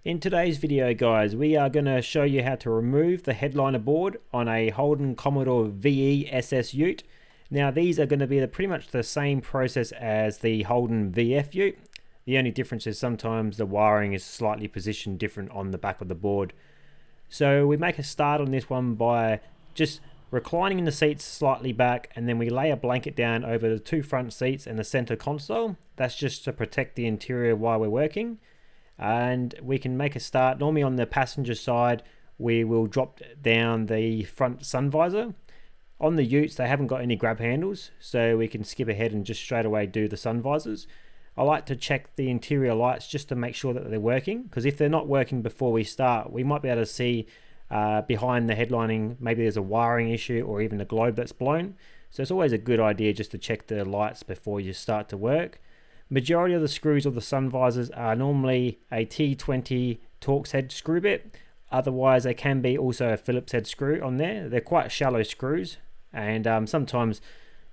In today's video, guys, we are going to show you how to remove the headliner board on a Holden Commodore VE SS Ute. Now, these are going to be pretty much the same process as the Holden VF Ute. The only difference is sometimes the wiring is slightly positioned different on the back of the board. So we make a start on this one by just reclining the seats slightly back, and then we lay a blanket down over the two front seats and the center console. That's just to protect the interior while we're working. And we can make a start. Normally on the passenger side, we will drop down the front sun visor. On the Utes, they haven't got any grab handles, so we can skip ahead and just straight away do the sun visors. I like to check the interior lights just to make sure that they're working, because if they're not working before we start, we might be able to see behind the headlining, maybe there's a wiring issue or even a globe that's blown. So it's always a good idea just to check the lights before you start to work. Majority of the screws of the sun visors are normally a T20 Torx head screw bit. Otherwise, they can be also a Phillips head screw on there. They're quite shallow screws, and sometimes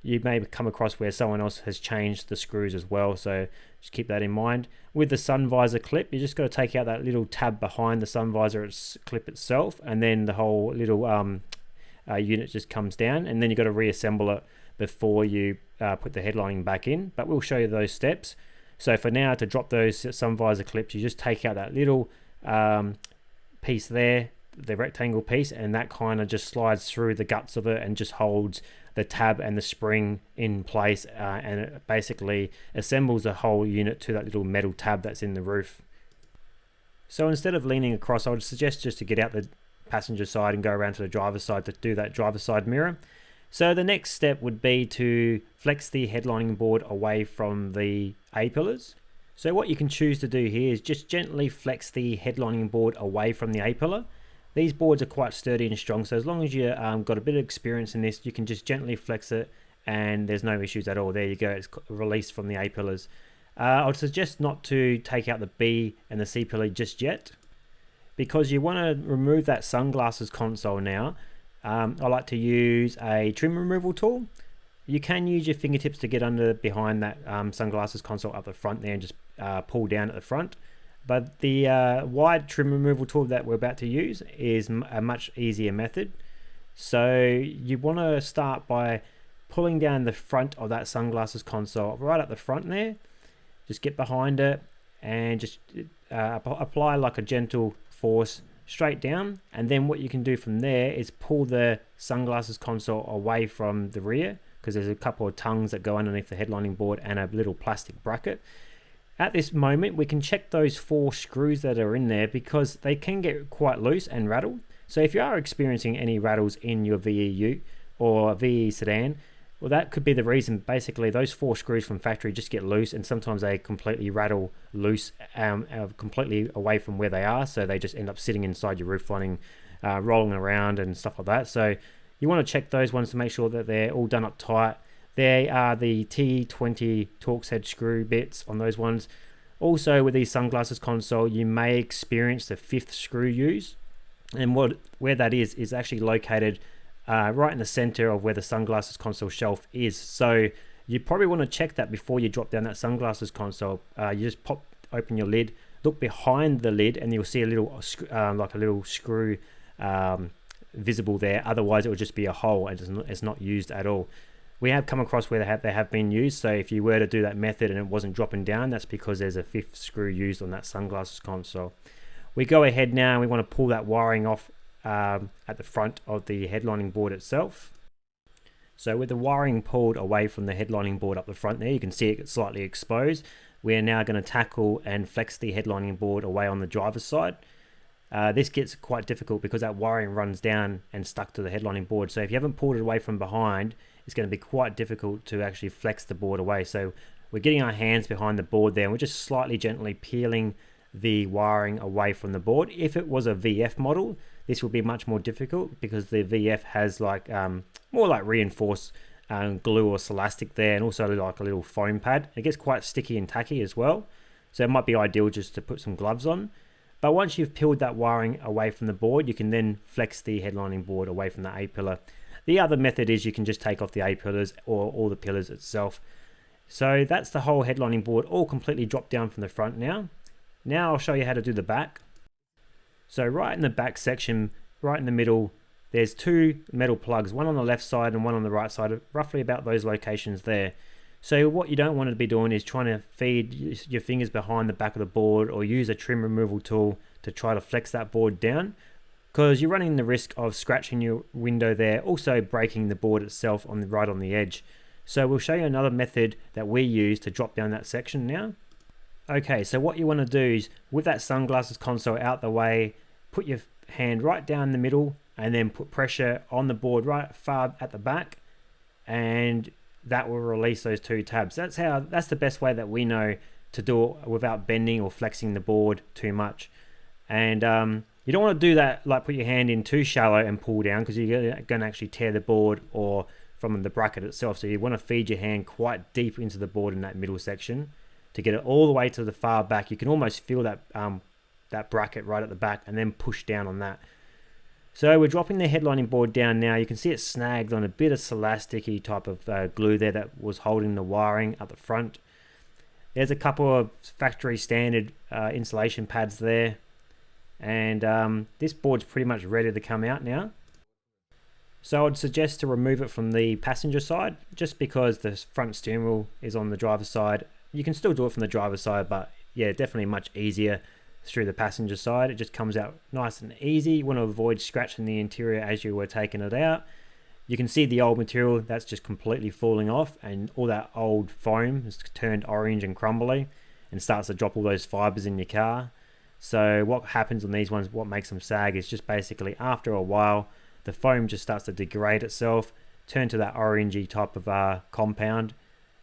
you may come across where someone else has changed the screws as well. So just keep that in mind. With the sun visor clip, you just got to take out that little tab behind the sun visor clip itself, and then the whole little unit just comes down, and then you got to reassemble it before you put the headlining back in, but we'll show you those steps. So for now, to drop those sun visor clips, you just take out that little piece there, the rectangle piece, and that kind of just slides through the guts of it and just holds the tab and the spring in place, and it basically assembles the whole unit to that little metal tab that's in the roof. So instead of leaning across, I would suggest just to get out the passenger side and go around to the driver's side to do that driver's side mirror. So the next step would be to flex the headlining board away from the A-pillars. So what you can choose to do here is just gently flex the headlining board away from the A-pillar. These boards are quite sturdy and strong, so as long as you've got a bit of experience in this, you can just gently flex it and there's no issues at all. There you go, it's released from the A-pillars. I would suggest not to take out the B and the C pillar just yet, because you want to remove that sunglasses console now. I like to use a trim removal tool. You can use your fingertips to get under behind that sunglasses console up the front there and just pull down at the front. But the wide trim removal tool that we're about to use is a much easier method. So you want to start by pulling down the front of that sunglasses console right at the front there. Just get behind it and just apply like a gentle force straight down, and then what you can do from there is pull the sunglasses console away from the rear, because there's a couple of tongues that go underneath the headlining board and a little plastic bracket. At this moment, we can check those 4 screws that are in there, because they can get quite loose and rattle. So if you are experiencing any rattles in your VE Ute or VE sedan, well, that could be the reason. Basically, those 4 screws from factory just get loose, and sometimes they completely rattle loose, completely away from where they are. So they just end up sitting inside your roof lining, rolling around and stuff like that. So you want to check those ones to make sure that they're all done up tight. They are the T20 Torx head screw bits on those ones. Also, with these sunglasses console, you may experience the 5th screw use, and where that is actually located right in the center of where the sunglasses console shelf is. So you probably want to check that before you drop down that sunglasses console. You just open your lid, look behind the lid, and you'll see a little like a little screw visible there. Otherwise, it will just be a hole and it's not used at all. We have come across where they have been used. So if you were to do that method and it wasn't dropping down, that's because there's a 5th screw used on that sunglasses console. We go ahead now and we want to pull that wiring off at the front of the headlining board itself. So with the wiring pulled away from the headlining board up the front there, you can see it gets slightly exposed. We are now going to tackle and flex the headlining board away on the driver's side. This gets quite difficult because that wiring runs down and stuck to the headlining board. So if you haven't pulled it away from behind, it's going to be quite difficult to actually flex the board away. So we're getting our hands behind the board there, and we're just slightly gently peeling the wiring away from the board. If it was a VF model, this will be much more difficult, because the VF has like more like reinforced glue or Celastic there, and also like a little foam pad. It gets quite sticky and tacky as well, so it might be ideal just to put some gloves on. But once you've peeled that wiring away from the board, you can then flex the headlining board away from the A-pillar. The other method is you can just take off the A-pillars or all the pillars itself. So that's the whole headlining board all completely dropped down from the front now. Now I'll show you how to do the back. So right in the back section, right in the middle, there's two metal plugs, one on the left side and one on the right side, roughly about those locations there. So what you don't want to be doing is trying to feed your fingers behind the back of the board or use a trim removal tool to try to flex that board down, because you're running the risk of scratching your window there, also breaking the board itself right on the edge. So we'll show you another method that we use to drop down that section now. Okay, so what you want to do is, with that sunglasses console out the way, put your hand right down the middle and then put pressure on the board right far at the back, and that will release those two tabs. That's the best way that we know to do it without bending or flexing the board too much. And you don't want to do that, like put your hand in too shallow and pull down, because you're going to actually tear the board or from the bracket itself. So you want to feed your hand quite deep into the board in that middle section to get it all the way to the far back. You can almost feel that that bracket right at the back, and then push down on that. So we're dropping the headlining board down now. You can see it's snagged on a bit of Celasticy type of glue there that was holding the wiring at the front. There's a couple of factory standard insulation pads there, and this board's pretty much ready to come out now. So I'd suggest to remove it from the passenger side, just because the front steering wheel is on the driver's side. You can still do it from the driver's side, but yeah, definitely much easier through the passenger side. It just comes out nice and easy. You want to avoid scratching the interior as you were taking it out. You can see the old material that's just completely falling off, and all that old foam has turned orange and crumbly and starts to drop all those fibers in your car. So what happens on these ones, what makes them sag, is just basically after a while the foam just starts to degrade itself, turn to that orangey type of compound,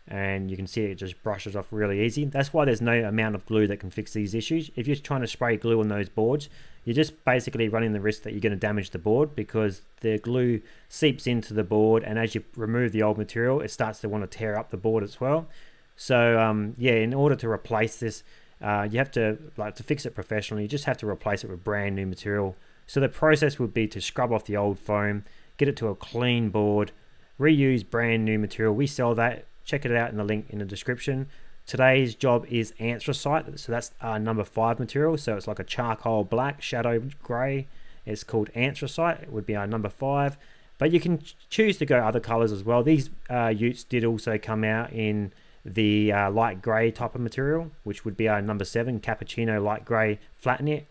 and you can see it just brushes off really easy. That's why there's no amount of glue that can fix these issues. If you're trying to spray glue on those boards, you're just basically running the risk that you're going to damage the board, because the glue seeps into the board, and as you remove the old material, it starts to want to tear up the board as well. So yeah, in order to replace this, you have to, to fix it professionally, you just have to replace it with brand new material. So the process would be to scrub off the old foam, get it to a clean board, reuse brand new material. We sell that. Check it out in the link in the description. Today's job is anthracite, so that's our number 5 material. So it's like a charcoal black, shadow grey. It's called anthracite. It would be our number 5, but you can choose to go other colors as well. These utes did also come out in the light grey type of material, which would be our number 7, cappuccino light grey flat knit.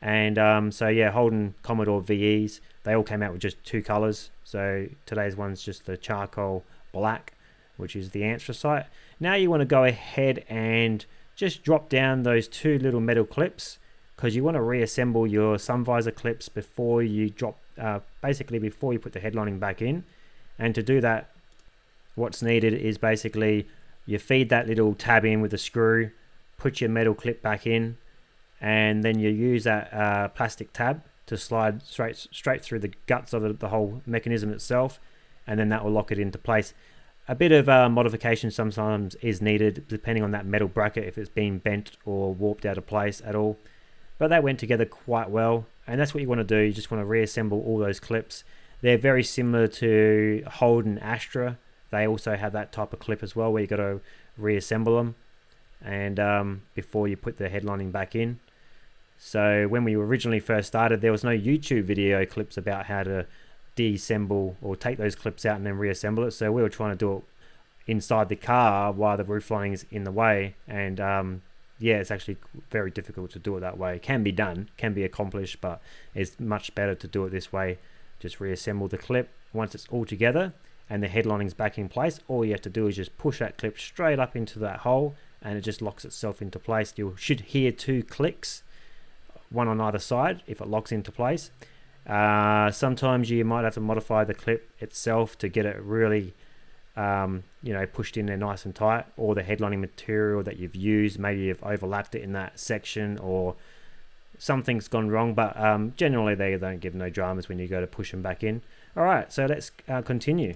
And so yeah, Holden Commodore VEs, they all came out with just 2 colors. So today's one's just the charcoal black, which is the anthracite. Now you want to go ahead and just drop down those 2 little metal clips, because you want to reassemble your sun visor clips before you drop, basically before you put the headlining back in. And to do that, what's needed is basically you feed that little tab in with a screw, put your metal clip back in, and then you use that plastic tab to slide straight through the guts of the whole mechanism itself, and then that will lock it into place. A bit of modification sometimes is needed depending on that metal bracket, if it's been bent or warped out of place at all. But that went together quite well, and that's what you want to do. You just want to reassemble all those clips. They're very similar to Holden Astra. They also have that type of clip as well, where you got to reassemble them, and before you put the headlining back in. So when we originally first started, there was no YouTube video clips about how to deassemble or take those clips out and then reassemble it. So we were trying to do it inside the car while the roof lining is in the way, and yeah, it's actually very difficult to do it that way. It can be done, can be accomplished, but it's much better to do it this way. Just reassemble the clip. Once it's all together and the headlining's back in place, all you have to do is just push that clip straight up into that hole, and it just locks itself into place. You should hear 2 clicks, one on either side, if it locks into place. Sometimes you might have to modify the clip itself to get it really pushed in there nice and tight, or the headlining material that you've used, maybe you've overlapped it in that section or something's gone wrong, but generally they don't give no dramas when you go to push them back in. Alright, so let's continue.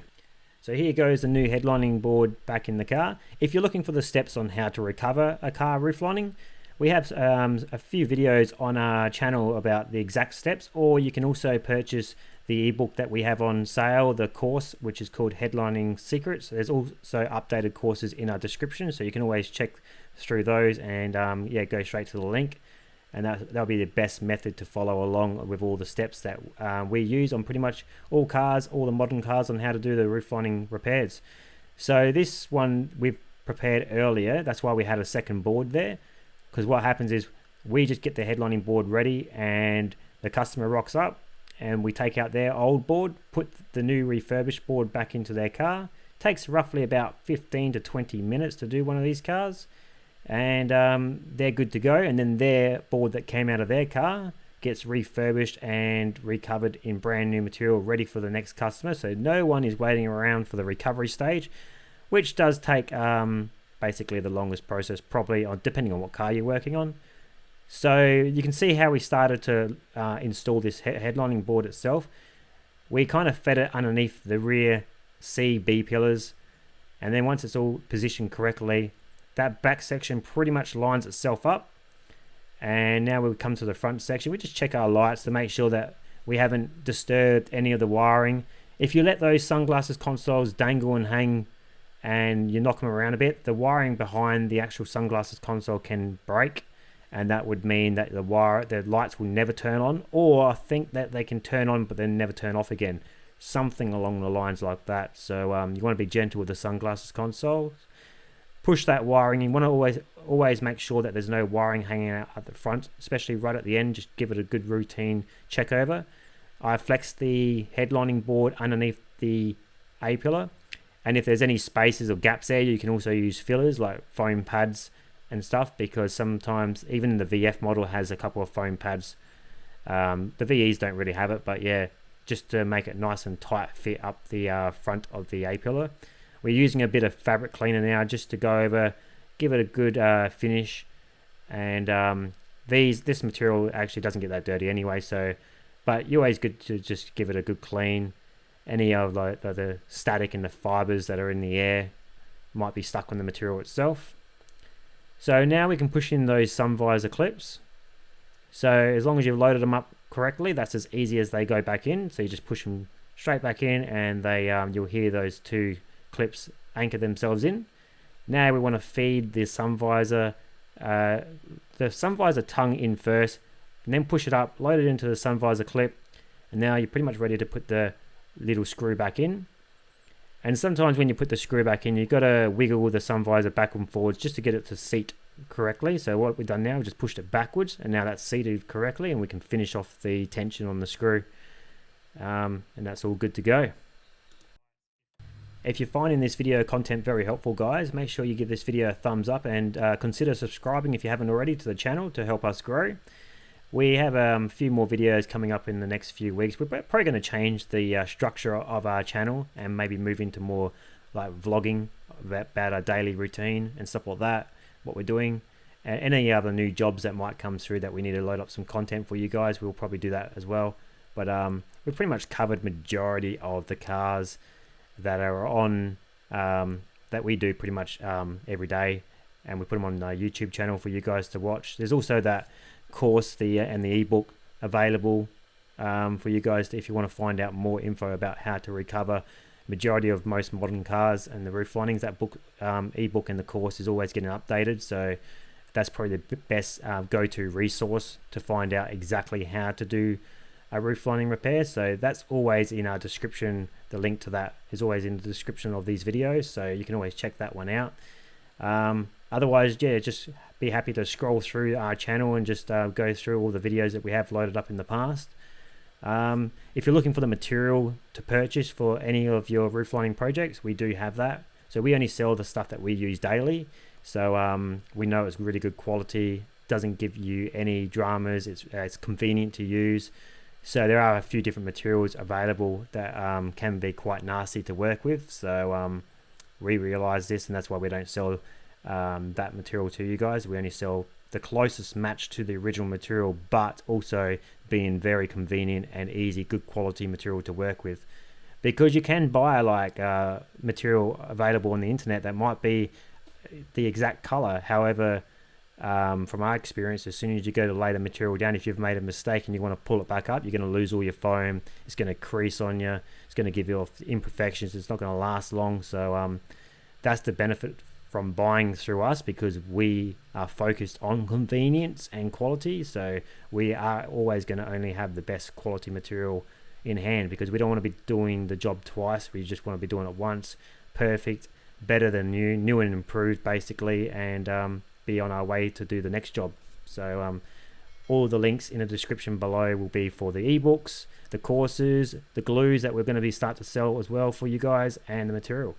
So here goes the new headlining board back in the car. If you're looking for the steps on how to recover a car roof lining, we have a few videos on our channel about the exact steps, or you can also purchase the ebook that we have on sale, the course, which is called Headlining Secrets. There's also updated courses in our description, so you can always check through those and yeah, go straight to the link. and that'll be the best method to follow along with all the steps that we use on pretty much all cars, all the modern cars, on how to do the roof lining repairs. So this one we've prepared earlier, that's why we had a second board there, because what happens is we just get the headlining board ready and the customer rocks up and we take out their old board, put the new refurbished board back into their car. Takes roughly about 15 to 20 minutes to do one of these cars, and they're good to go. And then their board that came out of their car gets refurbished and recovered in brand new material, ready for the next customer. So no one is waiting around for the recovery stage, which does take basically the longest process, probably depending on what car you're working on. So you can see how we started to install this headlining board itself. We kind of fed it underneath the rear C-B pillars, and then once it's all positioned correctly, that back section pretty much lines itself up. And now we come to the front section. We just check our lights to make sure that we haven't disturbed any of the wiring. If you let those sunglasses consoles dangle and hang and you knock them around a bit, the wiring behind the actual sunglasses console can break, and that would mean that the lights will never turn on, or I think that they can turn on but then never turn off again, something along the lines like that. So you want to be gentle with the sunglasses consoles. Push that wiring. You want to always make sure that there's no wiring hanging out at the front, especially right at the end. Just give it a good routine check over. I flexed the headlining board underneath the A pillar, and if there's any spaces or gaps there, you can also use fillers like foam pads and stuff, because sometimes even the VF model has a couple of foam pads. The VEs don't really have it, but yeah, just to make it nice and tight fit up the front of the A pillar. We're using a bit of fabric cleaner now just to go over, give it a good finish. And this material actually doesn't get that dirty anyway, so but you're always good to just give it a good clean. Any of the static and the fibers that are in the air might be stuck on the material itself. So now we can push in those sun visor clips. So as long as you've loaded them up correctly, that's as easy as they go back in. So you just push them straight back in, and they you'll hear those two clips anchor themselves in. Now we want to feed the sun visor tongue in first, and then push it up, load it into the sun visor clip, and now you're pretty much ready to put the little screw back in. And sometimes when you put the screw back in, you've got to wiggle the sun visor back and forwards just to get it to seat correctly. So what we've done now, we just pushed it backwards, and now that's seated correctly, and we can finish off the tension on the screw. And that's all good to go. If you're finding this video content very helpful, guys, make sure you give this video a thumbs up, and consider subscribing if you haven't already to the channel to help us grow. We have a few more videos coming up in the next few weeks. We're probably going to change the structure of our channel and maybe move into more like vlogging about our daily routine and stuff like that, what we're doing. And any other new jobs that might come through that we need to load up some content for you guys, we'll probably do that as well. But we've pretty much covered majority of the cars that are on, that we do pretty much every day. And we put them on our YouTube channel for you guys to watch. There's also that course and the ebook available for you guys if you want to find out more info about how to recover majority of most modern cars and the roof linings. That book, ebook, and the course is always getting updated, so that's probably the best go-to resource to find out exactly how to do a roof lining repair. So that's always in our description. The link to that is always in the description of these videos, so you can always check that one out. Otherwise, yeah, just be happy to scroll through our channel and just go through all the videos that we have loaded up in the past. If you're looking for the material to purchase for any of your roof lining projects, we do have that. So we only sell the stuff that we use daily. So we know it's really good quality, doesn't give you any dramas, it's convenient to use. So there are a few different materials available that can be quite nasty to work with. So we realize this, and that's why we don't sell that material to you guys. We only sell the closest match to the original material, but also being very convenient and easy, good quality material to work with. Because you can buy like material available on the internet that might be the exact color. However, from our experience, as soon as you go to lay the material down, if you've made a mistake and you want to pull it back up, you're going to lose all your foam. It's going to crease on you. It's going to give you imperfections. It's not going to last long. So that's the benefit from buying through us, because we are focused on convenience and quality. So we are always going to only have the best quality material in hand, because we don't want to be doing the job twice. We just want to be doing it once, perfect, better than new and improved basically, and be on our way to do the next job. So all the links in the description below will be for the ebooks, the courses, the glues that we're going to be start to sell as well for you guys, and the material.